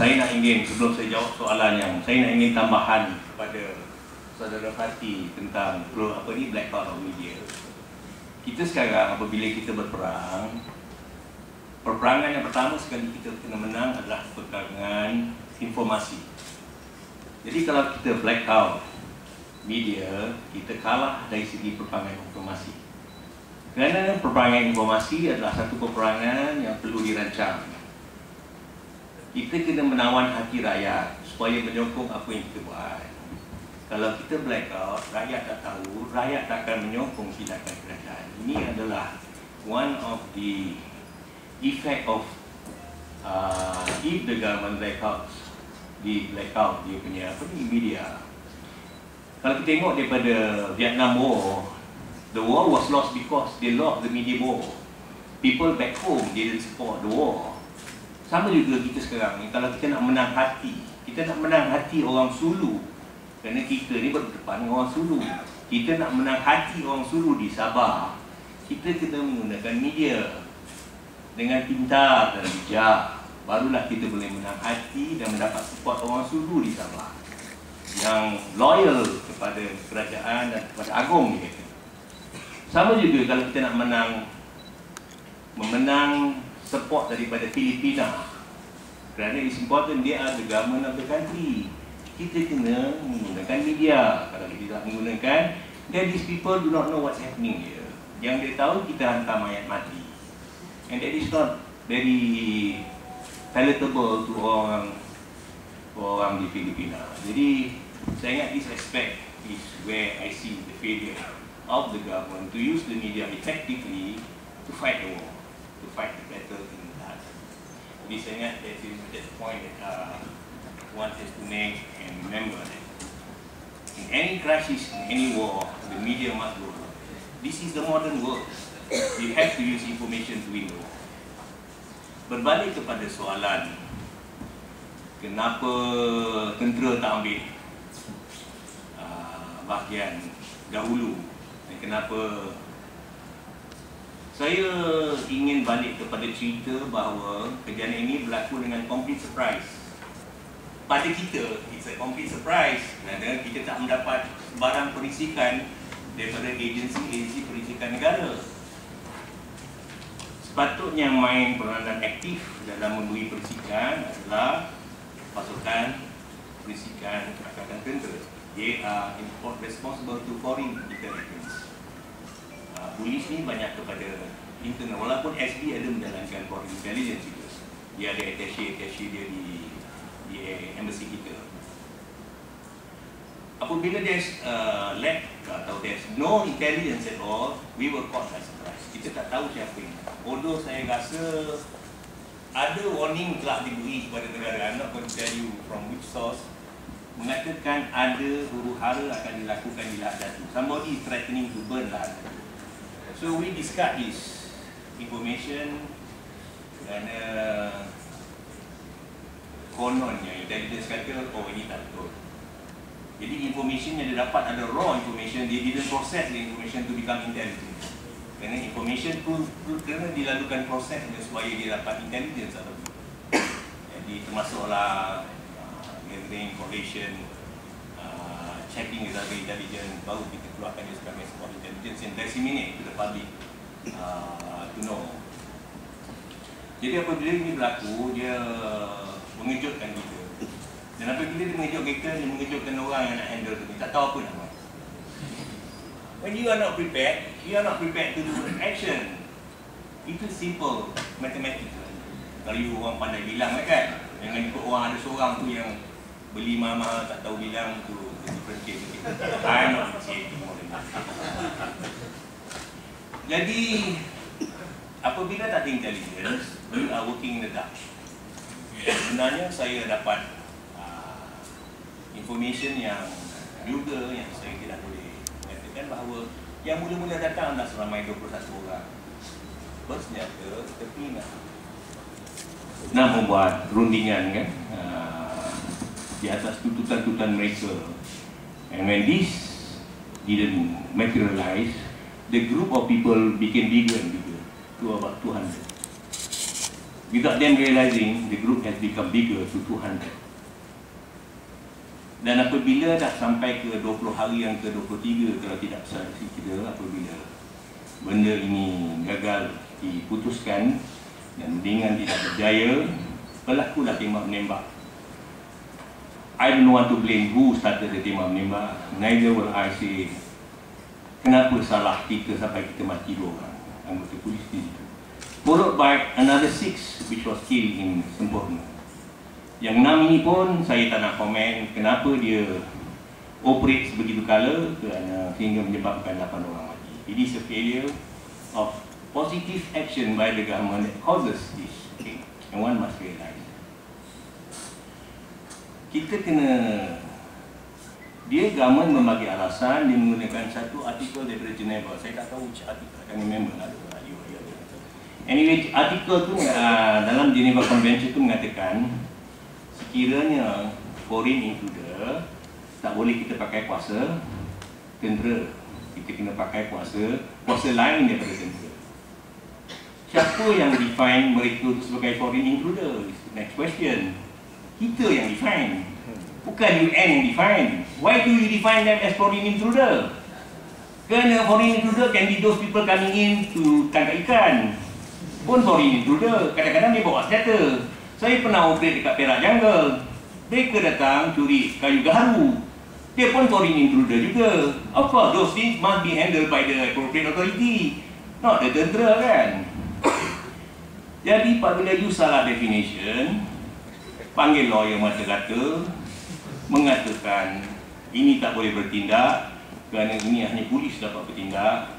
saya nak ingin, sebelum saya jawab soalan yang saya nak ingin tambahan kepada saudara Fatih tentang blackout of media. Kita sekarang apabila kita berperang, perperangan yang pertama sekali kita kena menang adalah perperangan informasi. Jadi kalau kita blackout media, kita kalah dari segi peperangan informasi. Kerana peperangan informasi adalah satu peperangan yang perlu dirancang. Kita kena menawan hati rakyat supaya menyokong apa yang kita buat. Kalau kita blackout, rakyat tak tahu, rakyat tak akan menyokong tindakan kerajaan. Ini adalah one of the effect of if the government blackout dia punya media. Kalau kita tengok daripada Vietnam War, the war was lost because they lost the media war. People back home didn't support the war. Sama juga kita sekarang ni, kalau kita nak menang hati, kita nak menang hati orang Sulu. Kerana kita ni berdepan dengan orang Sulu. Kita nak menang hati orang Sulu di Sabah, kita kena menggunakan media dengan pintar dan bijak. Barulah kita boleh menang hati dan mendapat support orang Sulu di Sabah yang loyal kepada kerajaan dan kepada Agong dia. Sama juga kalau kita nak memenang support daripada Filipina, kerana it's important, they are the government of the country. Kita kena menggunakan media. Kalau kita tak menggunakan, then these people do not know what's happening here. Yang dia tahu, kita hantar mayat mati. And that is not very palatable to orang di Filipina. Jadi saya ingat this aspect is where I see the failure of the government to use the media effectively to fight the war, to fight the battle in that. Jadi saya ingat that's the point that one has to make and remember that in any crisis, in any war, the media must go. This is the modern world. You have to use information to win the war. Berbalik kepada soalan kenapa tentera tak ambil bahagian dahulu dan kenapa, saya ingin balik kepada cerita bahawa kejadian ini berlaku dengan complete surprise. Pada kita, it's a complete surprise kerana kita tak mendapat barang perisikan daripada agensi perisikan negara. Sepatutnya main peranan aktif dalam memberi perisikan adalah pasukan perisikan Angkatan Tentera. They are responsible to foreign intelligence. Polis ni banyak kepada internal, walaupun SB ada menjalankan foreign intelligence juga. Dia ada attaché dia di embassy kita. Apabila there's lack atau there's no intelligence at all, we were caught by surprise. Kita tak tahu siapa ini. Although saya rasa ada warning telah diberi kepada negara, I'm not going to tell you from which source, mengatakan ada huru-hara akan dilakukan di Lahad Datu. Somebody is threatening to burn Lahad Datu. So we discard this information kerana kononnya intelligence kata, oh ini tak betul. Jadi information yang dia dapat ada raw information, dia didn't process the information to become intelligence. Kerana information tu kena dilakukan proses supaya dia dapat intelligence atau tidak. Jadi termasuklah gathering, collation, checking with other intelligence, baru kita keluarkan dia sebagai sebuah intelligence yang disseminate to the public to know. Jadi apabila ini berlaku, dia mengejutkan kita. Dan apabila dia mengejutkan kita, dia mengejutkan orang yang nak handle tu. Dia tak tahu apa nak buat. When you are not prepared to do action. Itu simple mathematics. Kalau you orang pandai bilang kan, jangan ikut orang ada seorang tu yang beli mahal tak tahu bilang tu different case. I'm not saying more than that. Jadi apabila tak ada intelligence, we are working in the dark. Sebenarnya saya dapat information yang juga yang saya tidak boleh mengatakan bahawa yang mula-mula datang dah seramai 21 orang bersenjata, tetapi nak membuat rundingan kan di atas tuntutan-tuntutan mereka. And when this didn't materialize, the group of people became bigger and bigger to about 200. without them realizing the group has become bigger to 200. Dan apabila dah sampai ke 20 hari yang ke-23 kalau tidak salah kita, apabila benda ini gagal diputuskan dan dengan tidak berjaya, pelakulah tembak menembak. I don't want to blame who started the tembak menembak. Neither will I say kenapa salah kita sampai kita mati 2 orang anggota polis di situ. Followed by another 6 which was killed in Semporna. Yang 6 ini pun saya tak nak komen kenapa dia operate sebegitu kala kerana sehingga menyebabkan 8 orang mati. It is a failure of positive action by the government that causes this. Okay? And one must realize. Kita kena, dia government membagi alasan dia menggunakan satu artikel daripada Geneva. Saya tak tahu which artikel, I can't remember. Anyway, artikel tu dalam Geneva Convention tu mengatakan sekiranya foreign intruder tak boleh kita pakai kuasa tentera, kita kena pakai kuasa lain daripada tentera. Siapa yang define mereka itu sebagai foreign intruder? Next question. Kita yang define, bukan UN yang define. Why do you define them as foreign intruder? Kerana foreign intruder can be those people coming in to tangkap ikan pun foreign intruder. Kadang-kadang dia bawa senjata. Saya pernah operate dekat Perak Jungle. Mereka datang curi kayu gaharu. Dia pun foreign intruder juga. Of course, those things must be handled by the appropriate authority, not the tentera kan. Jadi apabila you salah definition, panggil lawyer mata-kata, mengatakan ini tak boleh bertindak kerana ini hanya polis dapat bertindak.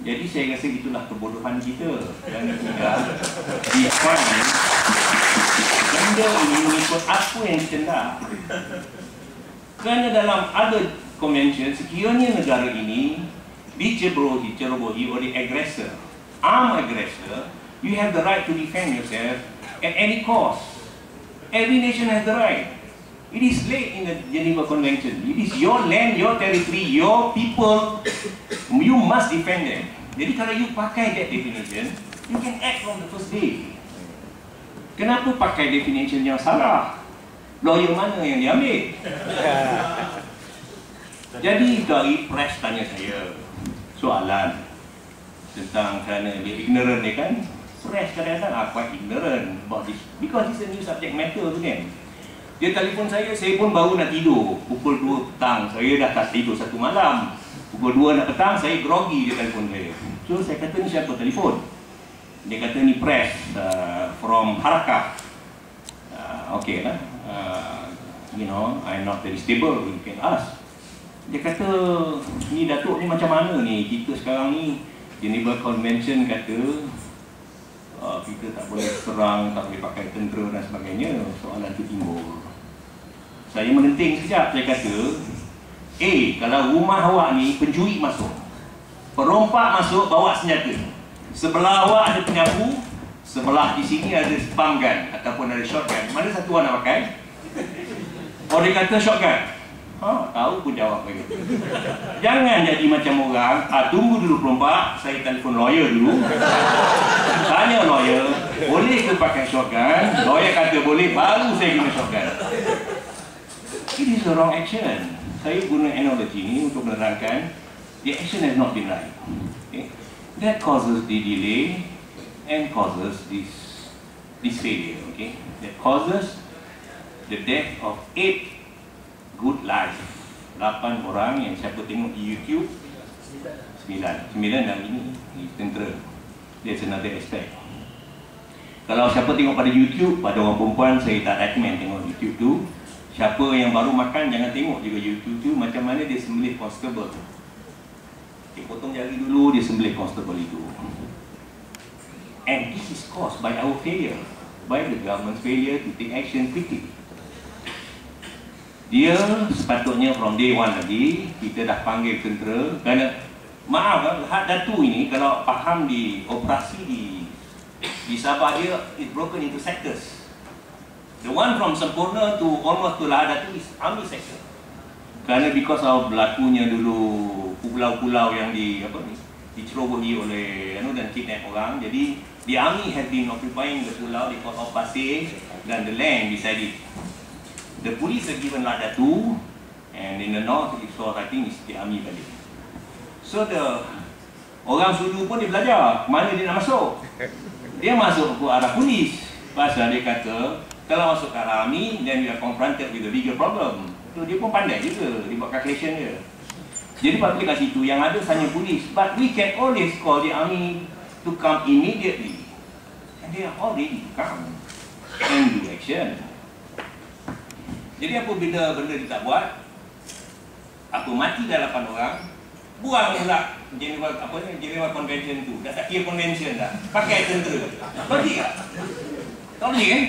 Jadi saya rasa itulah kebodohan kita kerana tidak define benda ini mengikut apa yang kita nak. Kerana dalam other convention, sekiranya negara ini dicerobohi oleh aggressor, armed aggressor, you have the right to defend yourself at any cost. Every nation has the right. It is laid in the Geneva Convention. It is your land, your territory, your people. You must defend them. Jadi kalau you pakai that definition, you can act from the first day. Kenapa pakai definition yang salah? Lawyer mana yang diambil? Jadi dari press tanya saya soalan tentang kerana dia ignorant ni kan. Press kadang-kadang quite ignorant about this because it's a new subject matter tu kan. Dia telefon saya pun baru nak tidur pukul 2 petang. Saya dah tak tidur satu malam. Pukul 2 nak petang, saya grogi dia telefon saya. So saya kata ni siapa telefon? Dia kata ni press from Harakah. Okay lah. You know, I'm not very stable, you can ask. Dia kata, ni Datuk ni macam mana ni? Kita sekarang ni, Geneva Convention kata kita tak boleh serang, tak boleh pakai tentera dan sebagainya. Soalan tu timbul. Saya menenting sekejap, saya kata kalau rumah awak ni pencuri masuk, perompak masuk bawa senjata, sebelah awak ada penyapu, sebelah di sini ada pump gun ataupun ada shotgun, mana satu awak nak pakai? Oh, dia kata shotgun. Tahu pun jawab lagi. Jangan jadi macam orang, tunggu dulu perompak, saya telefon lawyer dulu. Tanya lawyer, boleh ke pakai shotgun? Lawyer kata boleh, baru saya guna shotgun. It is the wrong action. Saya guna analogi ini untuk menerangkan the action has not been right. Okay? That causes the delay and causes this failure. Okay? That causes the death of 8 good life. 8 orang yang siapa tengok di YouTube, 9 dan ini tentera. That's another aspect. Kalau siapa tengok pada YouTube, pada orang perempuan saya tak recommend tengok YouTube tu. Siapa yang baru makan jangan tengok juga YouTube tu macam mana dia sembelih constable. Dia potong jari dulu, dia sembelih constable itu. And this is caused by our failure, by the government's failure to take action quickly. Dia sepatutnya from day one lagi kita dah panggil tentera kerana maaf Had Datu ini kalau faham di operasi di Sabah dia is broken into sectors. The one from Semporna to almost to Had Datu is army sector. Kerana because of berlakunya dulu pulau-pulau yang dicerobohi oleh dan kidnap orang, jadi The army had been occupying the pulau they call Pasir dan the land beside it. The police are given Ladatu, and in the north it's all, I think it's the army balik. So the orang Sulu pun dia belajar mana dia nak masuk. Dia masuk ke arah polis. Pasal dia kata kalau masuk ke arah army, then we are confronted with a bigger problem. So dia pun pandai juga, dia buat calculation dia. Jadi public kat situ yang ada hanya polis, but we can always call the army to come immediately, and they are all ready to come and do action. Jadi apabila benda dia tak buat, apa mati dah 8 orang, buang pula Geneva Convention tu, dah tak kira convention dah, pakai tentera. Logik tak? Tak logik kan?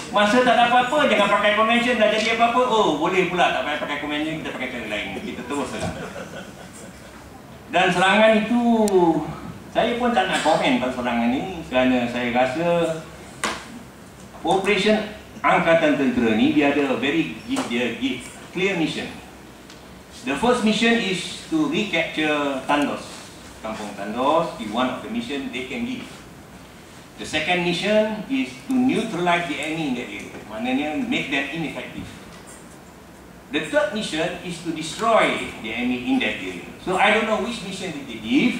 Masa tak ada apa-apa, jangan pakai convention, dah jadi apa-apa, oh boleh pula tak payah pakai convention, kita pakai cara lain, kita terus lah. Dan serangan itu, saya pun tak nak komen pasal serangan ni, kerana saya rasa operation Angkatan Tentera ni dia ada clear mission. The first mission is to recapture Tandos, Kampung Tandos is one of the mission they can give. The second mission is to neutralize the enemy in that area, maknanya make them ineffective. The third mission is to destroy the enemy in that area. So I don't know which mission did they give,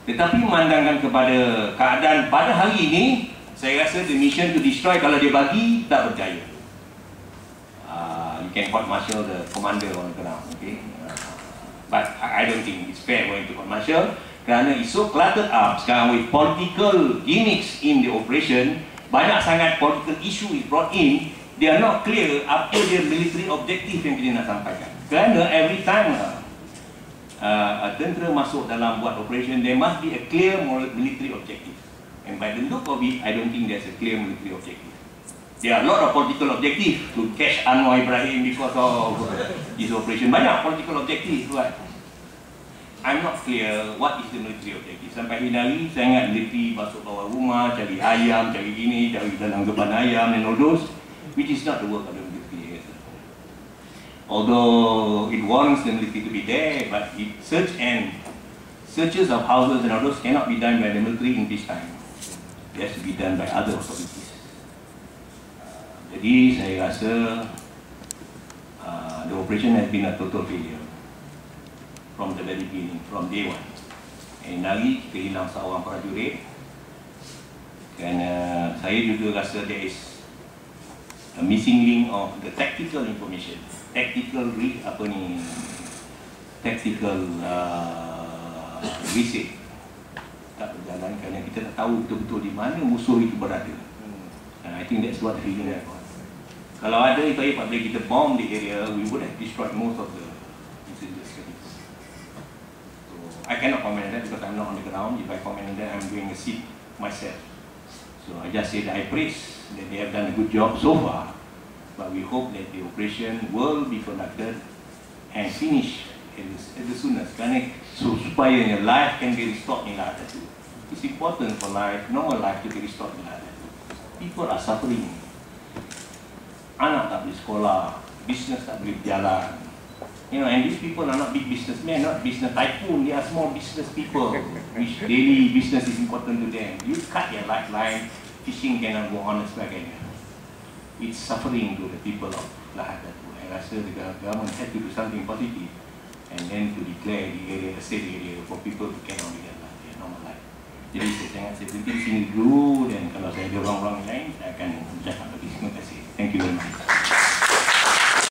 tetapi memandangkan kepada keadaan pada hari ini, saya rasa the mission to destroy kalau dia bagi tak berjaya. You can court martial the commander on the ground, okay? But I don't think it's fair going to court martial, kerana it's so cluttered up sekarang with political gimmicks in the operation. Banyak sangat political issue is brought in. They are not clear apa dia military objective yang kita nak sampaikan. Kerana every time tentera masuk dalam buat operation, there must be a clear military objective. And by the look of it, I don't think there's a clear military objective. There are a lot of political objectives to catch Anwar Ibrahim because of this operation. Banyak political objective, right? I'm not clear what is the military objective. Sampai hari saya ingat military masuk bawah rumah, cari ayam, cari gini, cari dalam geban ayam and all those, which is not the work of the military. Although it warrants the military to be there, but searches of houses and all those cannot be done by the military in peacetime. It has to be done by other authorities. Jadi saya rasa the operation has been a total failure from the very beginning, from day one. And lagi kita hilang seorang prajurit, kerana saya juga rasa there is a missing link of the tactical information, tactical research tak berjalan kerana kita tak tahu betul-betul di mana musuh itu berada. And I think that's what the feeling I got. Kalau ada itu apabila kita bomb the area, we would have destroyed most of the incidents. So I cannot comment on that because I'm not on the ground. If I comment on that, I'm doing a seat myself. So I just say that I praise that they have done a good job so far, but we hope that the operation will be conducted and finished at the soonest. Kerana supaya your life can be restored in Ladatu. It's important for life, normal life to be restored in Ladatu. People are suffering. Anak tak boleh sekolah, business tak boleh berjalan. You know, and these people are not big businessmen, not business tycoon. They are small business people, which daily business is important to them. You cut their lifeline, fishing cannot go on and sebagainya. It's suffering to the people of Ladatu. I rasa the government had to do something positive, and then to declare the area a safe area for people to carry on with their normal life. Jadi saya berhenti sini dulu, dan kalau saya ada orang-orang lain, saya akan cakap lagi. Terima kasih. Thank you very much.